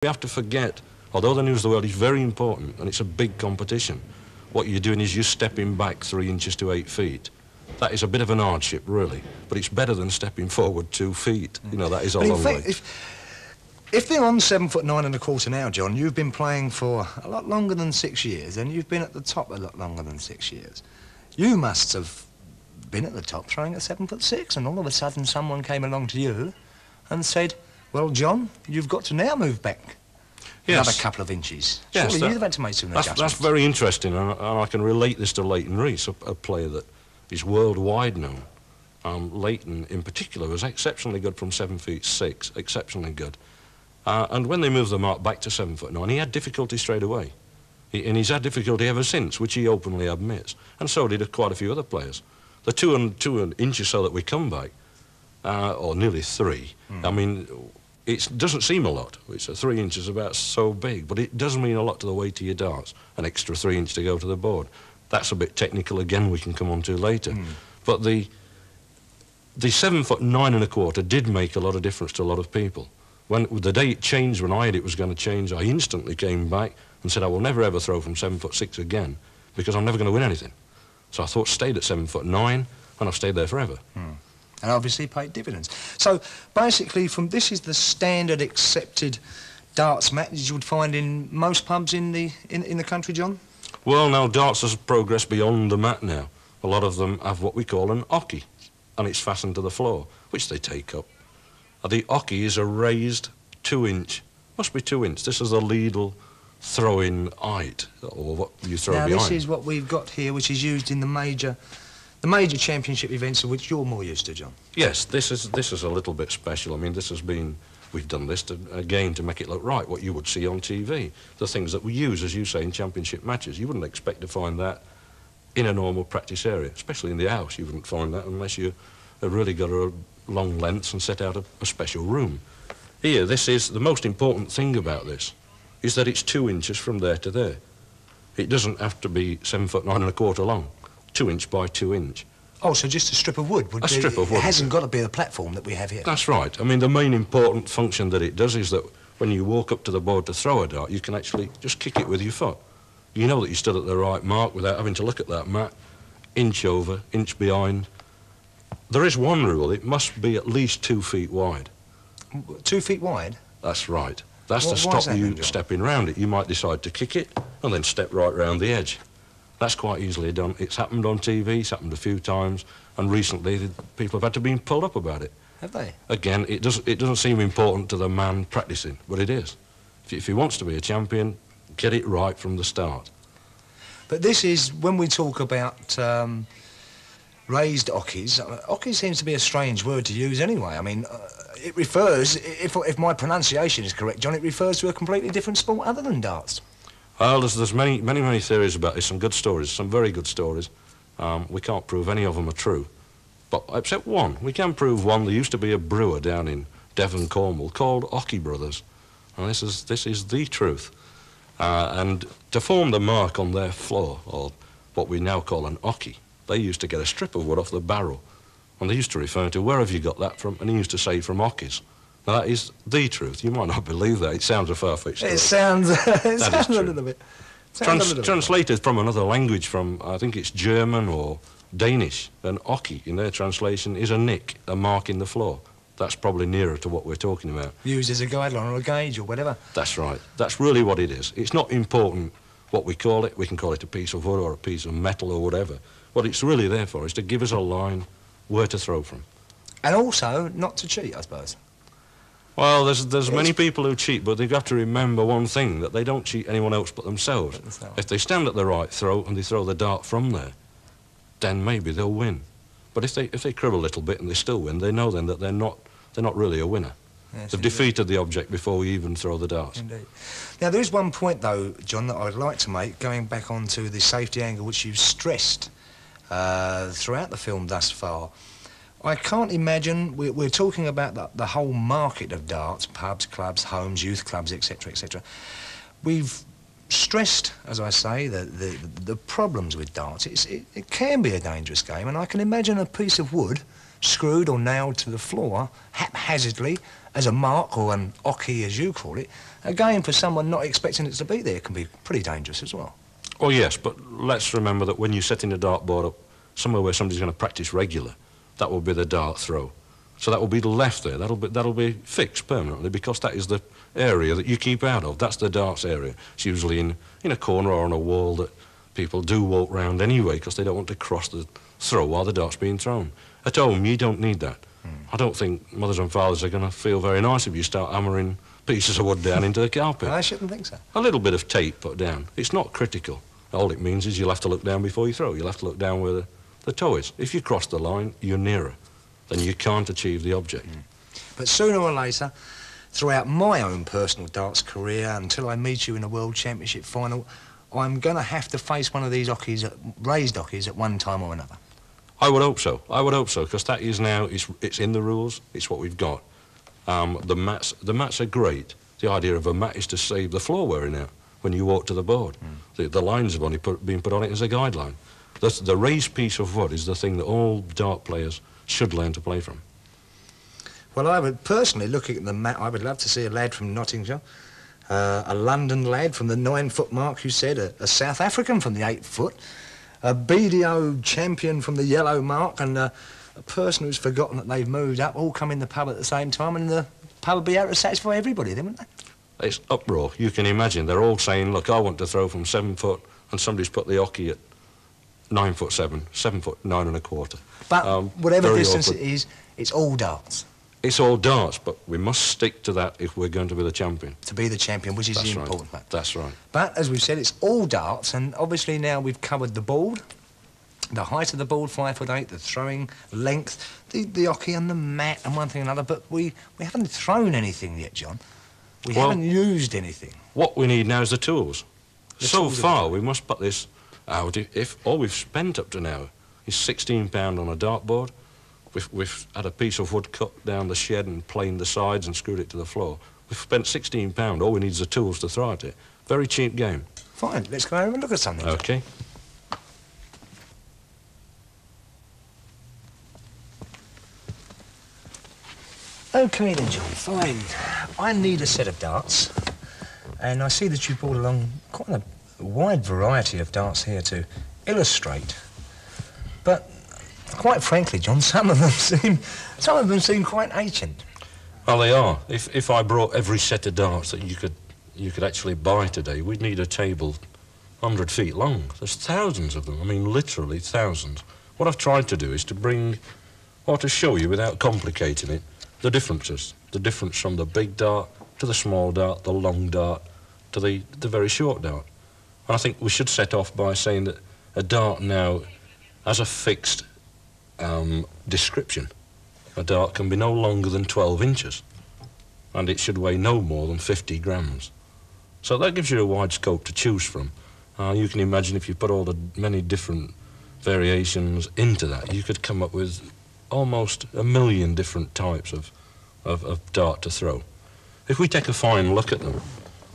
We have to forget, although the news of the world is very important and it's a big competition, what you're doing is you're stepping back 3 inches to 8 feet. That is a bit of an hardship, really, but it's better than stepping forward 2 feet. You know, that is a long way. If they're on 7'9¼ now, John, you've been playing for a lot longer than 6 years, and you've been at the top a lot longer than 6 years. You must have been at the top throwing at 7'6", and all of a sudden someone came along to you and said, well, John, you've got to now move back another couple of inches. Yes, surely you've had to make some adjustments. That's very interesting, and I can relate this to Leighton Rees, a player that is worldwide known. Leighton, in particular, was exceptionally good from 7'6", exceptionally good. And when they moved the mark back to 7'9", he had difficulty straight away. And he's had difficulty ever since, which he openly admits. And so did quite a few other players. The 2 inches so that we come back, or nearly 3, I mean, it doesn't seem a lot. It's 3 inches about so big, but it does mean a lot to the weight of your darts. An extra 3 inches to go to the board. That's a bit technical again, we can come on to later. But the 7'9¼ did make a lot of difference to a lot of people. When the day it changed, when I heard it was going to change, I instantly came back and said I will never ever throw from 7'6" again because I'm never going to win anything. So I thought, stayed at 7'9", and I've stayed there forever. And obviously paid dividends. So basically, this is the standard accepted darts match you would find in most pubs in the country, John? Well, now darts has progressed beyond the mat now. A lot of them have what we call an ocky, and it's fastened to the floor, which they take up. The ocky is a raised 2-inch, must be 2 inch. This is a ladle throw-in height, or what you throw behind. Now this is what we've got here, which is used in the major championship events of which you're more used to, John. Yes, this is a little bit special. I mean, we've done this again to make it look right, what you would see on TV. The things that we use, as you say, in championship matches. You wouldn't expect to find that in a normal practice area, especially in the house. You wouldn't find that unless you have really got a long lengths and set out a special room. Here, this is the most important thing about this, is that it's 2 inches from there to there. It doesn't have to be 7'9¼ long, 2 inch by 2 inch. Oh, so just a strip of wood? A strip of wood. It hasn't got to be the platform that we have here. That's right. I mean, the main important function that it does is that when you walk up to the board to throw a dart, you can actually just kick it with your foot. You know that you stood at the right mark without having to look at that mat, inch over, inch behind. There is one rule, it must be at least 2 feet wide. 2 feet wide? That's right. That's to stop you stepping round it. You might decide to kick it and then step right round the edge. That's quite easily done. It's happened on TV, it's happened a few times, and recently people have had to be pulled up about it. Have they? Again, it doesn't seem important to the man practicing, but it is. If he wants to be a champion, get it right from the start. But this is, when we talk about raised ockies, ockie seems to be a strange word to use anyway. I mean, it refers, if my pronunciation is correct, John, it refers to a completely different sport other than darts. Well, there's many theories about this, some good stories, some very good stories. We can't prove any of them are true, but except one. We can prove one. There used to be a brewer down in Devon, Cornwall, called Ocky Brothers, and this is the truth. And to form the mark on their floor, or what we now call an ocky, they used to get a strip of wood off the barrel, and they used to refer to, where have you got that from? And he used to say, from ockies. Now, that is the truth. You might not believe that. It sounds a far-fetched story. It sounds a little bit. Translated from another language, from, I think it's German or Danish, an ocky, in their translation, is a nick, a mark in the floor. That's probably nearer to what we're talking about. Used as a guideline or a gauge or whatever. That's right. That's really what it is. It's not important what we call it. We can call it a piece of wood or a piece of metal or whatever. What it's really there for is to give us a line where to throw from. And also not to cheat, I suppose. Well, there's many people who cheat, but they've got to remember one thing, that they don't cheat anyone else but themselves. If they stand at the right throw and they throw the dart from there, then maybe they'll win. But if they crib a little bit and they still win, they know then that they're not really a winner. Yes, they've defeated the object before we even throw the darts. Indeed. Now, there is one point, though, John, that I'd like to make, going back onto the safety angle, which you've stressed throughout the film thus far. I can't imagine, we're talking about the whole market of darts, pubs, clubs, homes, youth clubs, etc., etc. We've stressed, as I say, the problems with darts. It can be a dangerous game, and I can imagine a piece of wood screwed or nailed to the floor haphazardly as a mark, or an ocky as you call it, again, for someone not expecting it to be there, can be pretty dangerous as well. Oh yes, but let's remember that when you're setting a dartboard up somewhere where somebody's going to practice regular, that will be the dart throw. So that will be left there. That'll be fixed permanently, because that is the area that you keep out of. That's the darts area. It's usually in a corner or on a wall that people do walk round anyway, because they don't want to cross the throw while the dart's being thrown. At home, you don't need that. I don't think mothers and fathers are going to feel very nice if you start hammering pieces of wood down into the carpet. I shouldn't think so. A little bit of tape put down. It's not critical. All it means is you'll have to look down before you throw. You'll have to look down where the toe is. If you cross the line, you're nearer. Then you can't achieve the object. But sooner or later, throughout my own personal darts career, until I meet you in a World Championship final, I'm going to have to face one of these ockies, raised ockies, at one time or another. I would hope so. I would hope so, because that is now, it's in the rules. It's what we've got. The mats are great. The idea of a mat is to save the floor wearing out when you walk to the board. The lines have only been put on it as a guideline. The raised piece of wood is the thing that all dart players should learn to play from. Well, I would personally, looking at the mat, I would love to see a lad from Nottinghamshire, a London lad from the 9-foot mark, you said, a South African from the 8-foot, a BDO champion from the yellow mark, and a person who's forgotten that they've moved up, all come in the pub at the same time, and the pub would be able to satisfy everybody, then, wouldn't they? It's uproar. You can imagine. They're all saying, look, I want to throw from 7 foot, and somebody's put the hockey at 9'7", 7 foot 9 1/4. But whatever distance awkward. it is, it's all darts. It's all darts, but we must stick to that if we're going to be the champion. To be the champion, which is That's the right. important fact. That's right. But, as we've said, it's all darts, and obviously now we've covered the board, the height of the board, 5'8", the throwing length, the hockey and the mat and one thing and another, but we haven't thrown anything yet, John. We haven't used anything. What we need now is the tools. So tools far, we must put this out. If all we've spent up to now is £16 on a dartboard, we've had a piece of wood cut down the shed and planed the sides and screwed it to the floor. We've spent £16. All we need is the tools to throw at it. Very cheap game. Fine, let's go over and look at something. OK. OK then, John, fine. I need a set of darts, and I see that you brought along quite a wide variety of darts here to illustrate. But quite frankly, John, some of them seem quite ancient. Well, they are. If I brought every set of darts that you could actually buy today, we'd need a table 100 feet long. There's thousands of them. I mean, literally thousands. What I've tried to do is to bring, or to show you without complicating it, the differences. The difference from the big dart to the small dart, the long dart to the very short dart. And I think we should set off by saying that a dart now has a fixed description. A dart can be no longer than 12 inches, and it should weigh no more than 50 grams. So that gives you a wide scope to choose from. You can imagine if you put all the many different variations into that, you could come up with almost 1 million different types of dart to throw. If we take a fine look at them,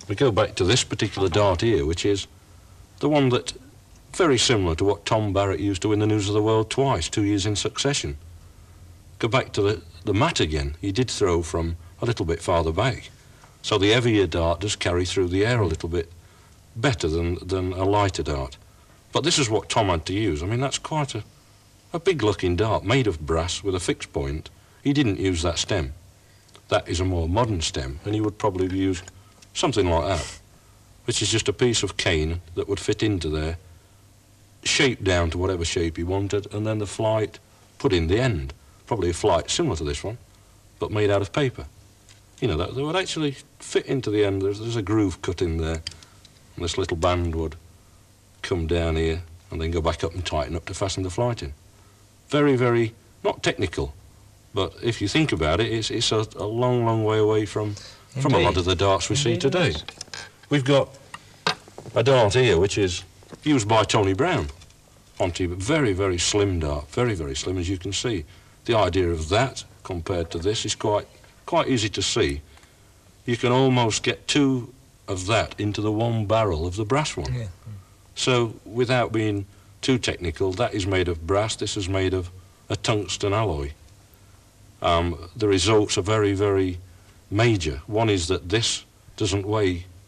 we go back to this particular dart here, which is the one that, very similar to what Tom Barrett used to win the News of the World twice, 2 years in succession. Go back to the mat again. He did throw from a little bit farther back. So the heavier dart does carry through the air a little bit better than a lighter dart. But this is what Tom had to use. I mean, that's quite a big-looking dart, made of brass with a fixed point. He didn't use that stem. That is a more modern stem, and he would probably use something like that, which is just a piece of cane that would fit into there, shaped down to whatever shape he wanted, and then the flight put in the end. Probably a flight similar to this one, but made out of paper. You know, that would actually fit into the end. There's a groove cut in there, and this little band would come down here and then go back up and tighten up to fasten the flight in. Very, very, not technical, but if you think about it, it's a long, long way away from a lot of the darts we see today. We've got a dart here which is used by Tony Brown on TV, very, very slim dart, very, very slim, as you can see. The idea of that compared to this is quite easy to see. You can almost get two of that into the one barrel of the brass one. Yeah. So without being too technical, that is made of brass, this is made of a tungsten alloy. the results are very, very major. One is that this doesn't weigh